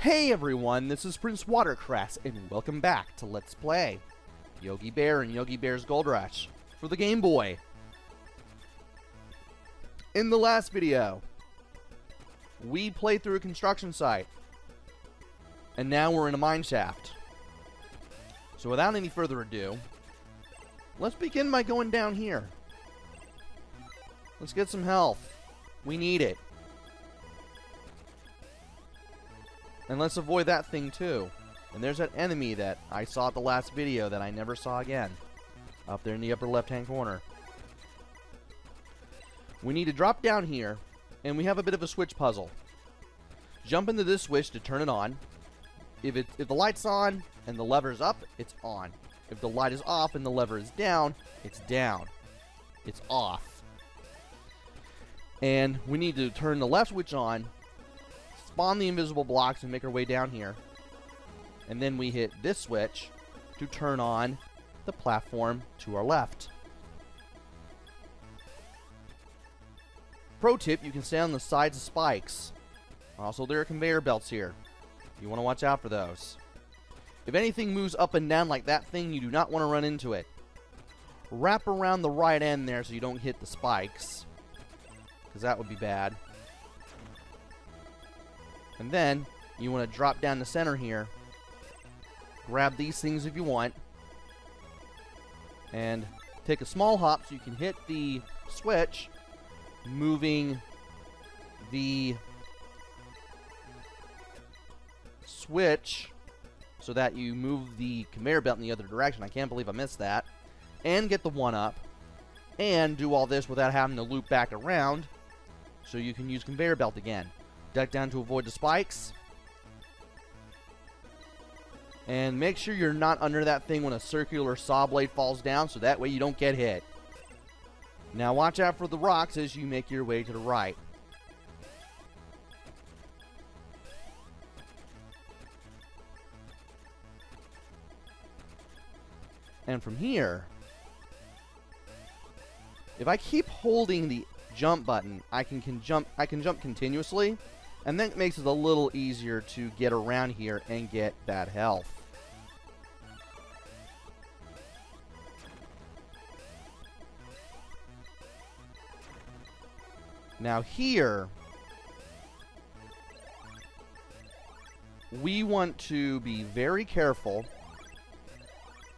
Hey everyone, this is PrinceWatercress, and welcome back to Let's Play Yogi Bear and Yogi Bear's Goldrush for the Game Boy. In the last video, we played through a construction site, and now we're in a mine shaft. So without any further ado, let's begin by going down here. Let's get some health. We need it. And let's avoid that thing too. And there's that enemy that I saw at the last video that I never saw again. Up there in the upper left-hand corner. We need to drop down here, and we have a bit of a switch puzzle. Jump into this switch to turn it on. If the light's on and the lever's up, it's on. If the light is off and the lever is down, it's down. It's off. And we need to turn the left switch on, spawn the invisible blocks, and make our way down here. And then we hit this switch to turn on the platform to our left. Pro tip, you can stay on the sides of spikes. Also, there are conveyor belts here. You want to watch out for those. If anything moves up and down like that thing, you do not want to run into it. Wrap around the right end there so you don't hit the spikes, because that would be bad. And then you want to drop down the center here. Grab these things if you want. And take a small hop so you can hit the switch, moving the switch so that you move the conveyor belt in the other direction. I can't believe I missed that. And get the 1-up. And do all this without having to loop back around, so you can use conveyor belt again. Duck down to avoid the spikes. And make sure you're not under that thing when a circular saw blade falls down, so that way you don't get hit. Now watch out for the rocks as you make your way to the right. And from here, if I keep holding the jump button, I can jump continuously, and that makes it a little easier to get around here and get bad health. Now here, we want to be very careful.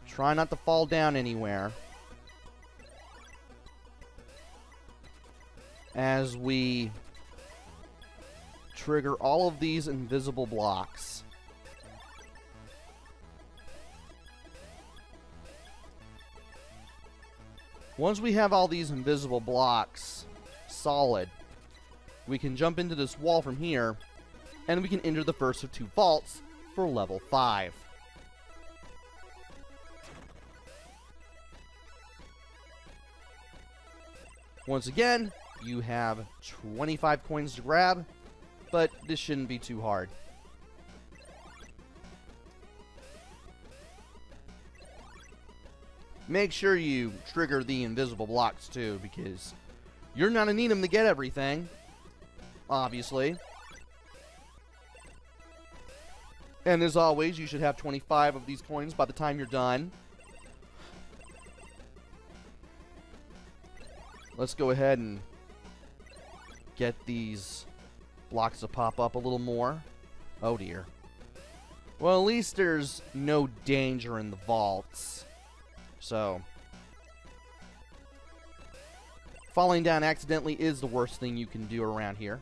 Try not to fall down anywhere as we trigger all of these invisible blocks. Once we have all these invisible blocks solid, we can jump into this wall from here, and we can enter the first of 2 vaults for level 5. Once again, you have 25 coins to grab, but this shouldn't be too hard. Make sure you trigger the invisible blocks too, because you're not gonna need them to get everything, obviously. And as always, you should have 25 of these coins by the time you're done. Let's go ahead and get these blocks to pop up a little more. Oh dear. Well, at least there's no danger in the vaults. So, falling down accidentally is the worst thing you can do around here.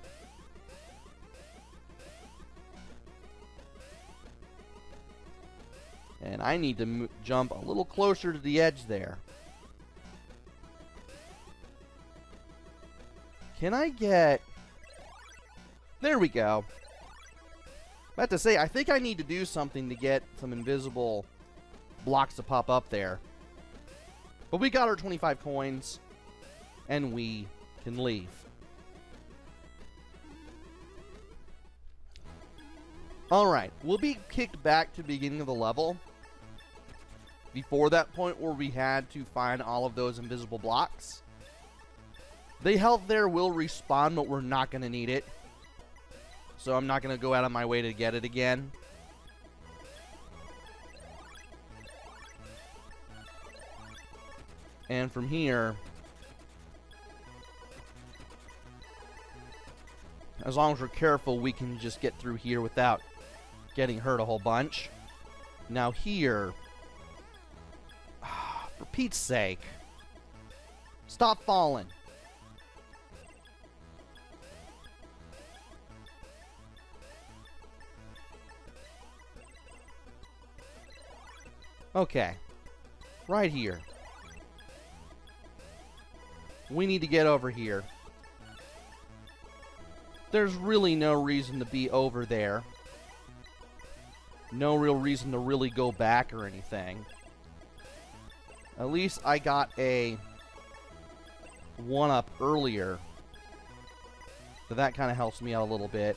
And I need to jump a little closer to the edge there. Can I get... There we go. About to say, I think I need to do something to get some invisible blocks to pop up there. But we got our 25 coins, and we can leave. Alright, we'll be kicked back to the beginning of the level. Before that point where we had to find all of those invisible blocks. The health there will respawn, but we're not going to need it. so I'm not going to go out of my way to get it again. And from here, as long as we're careful, we can just get through here without getting hurt a whole bunch. Now here, for Pete's sake, stop falling. Okay, right here. We need to get over here. There's really no reason to be over there. No real reason to really go back or anything. At least I got a one-up earlier. So that kind of helps me out a little bit.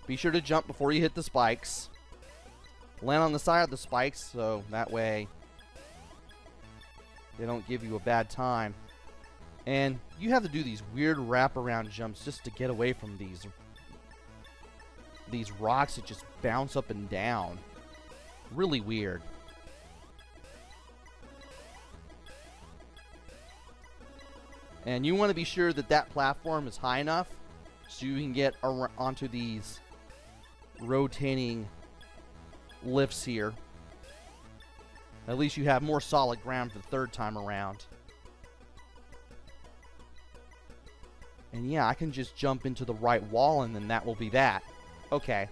Be sure to jump before you hit the spikes. Land on the side of the spikes, so that way they don't give you a bad time. And you have to do these weird wraparound jumps just to get away from these rocks that just bounce up and down. Really weird. And you want to be sure that that platform is high enough so you can get onto these rotating lifts here. At least you have more solid ground for the third time around. And yeah, I can just jump into the right wall and then that will be that. Okay.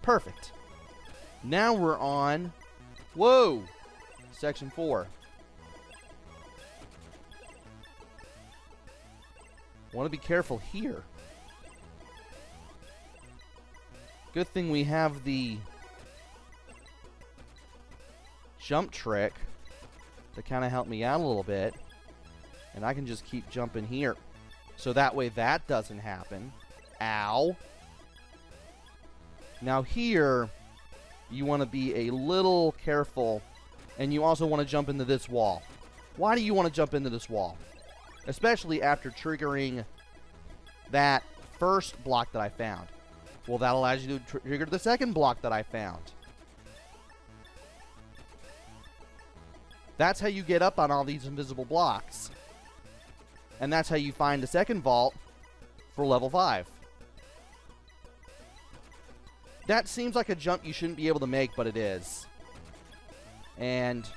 Perfect. Now we're on... Whoa! Section 4. Want to be careful here. Good thing we have the jump trick to kind of help me out a little bit. And I can just keep jumping here. So that way that doesn't happen. Ow. Now here, you want to be a little careful. And you also want to jump into this wall. Why do you want to jump into this wall? Especially after triggering that first block that I found. Well, that allows you to trigger the second block that I found. That's how you get up on all these invisible blocks. And that's how you find the second vault for level 5. That seems like a jump you shouldn't be able to make, but it is. And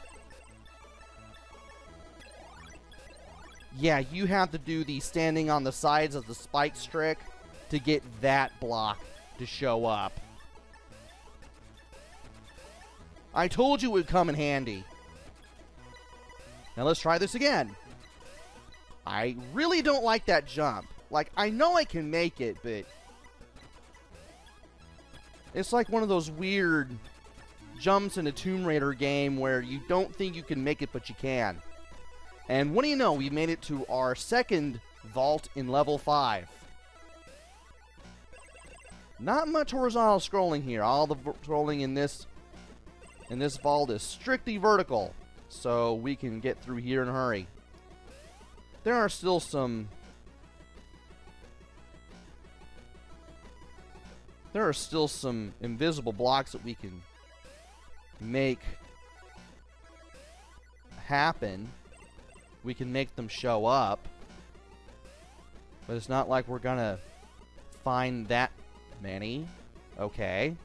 yeah, you have to do the standing on the sides of the spikes trick to get that block to show up. I told you it would come in handy. Now let's try this again. I really don't like that jump. Like, I know I can make it, but it's like one of those weird jumps in a Tomb Raider game where you don't think you can make it, but you can. And what do you know? We made it to our second vault in level 5. Not much horizontal scrolling here. All the scrolling in this vault is strictly vertical. So we can get through here in a hurry. There are still some... There are still some invisible blocks that we can make happen. We can make them show up. But it's not like we're gonna find that many. Okay.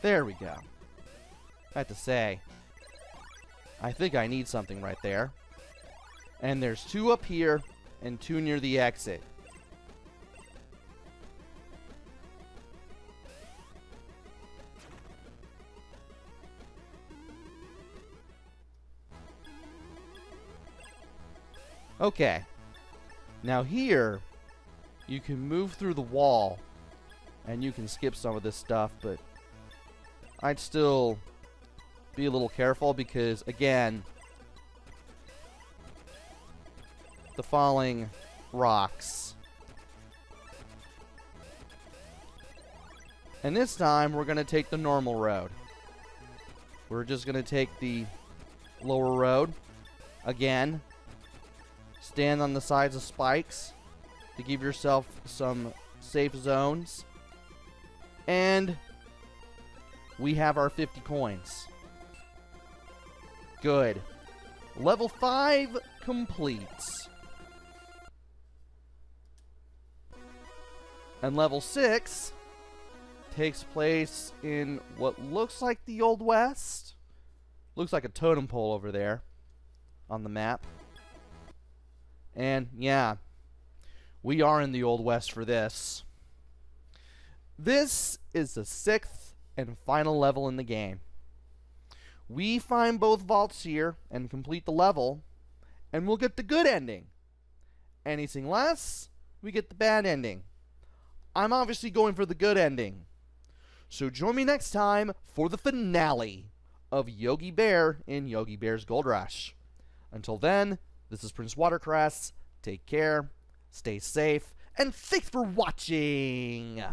There we go. I have to say, I think I need something right there. And there's 2 up here and 2 near the exit. Okay. Now here, you can move through the wall and you can skip some of this stuff, but I'd still be a little careful because, again, the falling rocks. And this time, we're going to take the normal road. We're just going to take the lower road. Again, stand on the sides of spikes to give yourself some safe zones. And we have our 50 coins. Good. Level 5 completes. And level 6 takes place in what looks like the Old West. Looks like a totem pole over there on the map. And yeah, we are in the Old West for this. This is the 6th and final level in the game. We find both vaults here and complete the level, and we'll get the good ending. Anything less, we get the bad ending. I'm obviously going for the good ending. So join me next time for the finale of Yogi Bear in Yogi Bear's Goldrush. Until then, this is PrinceWatercress. Take care, stay safe, and thanks for watching!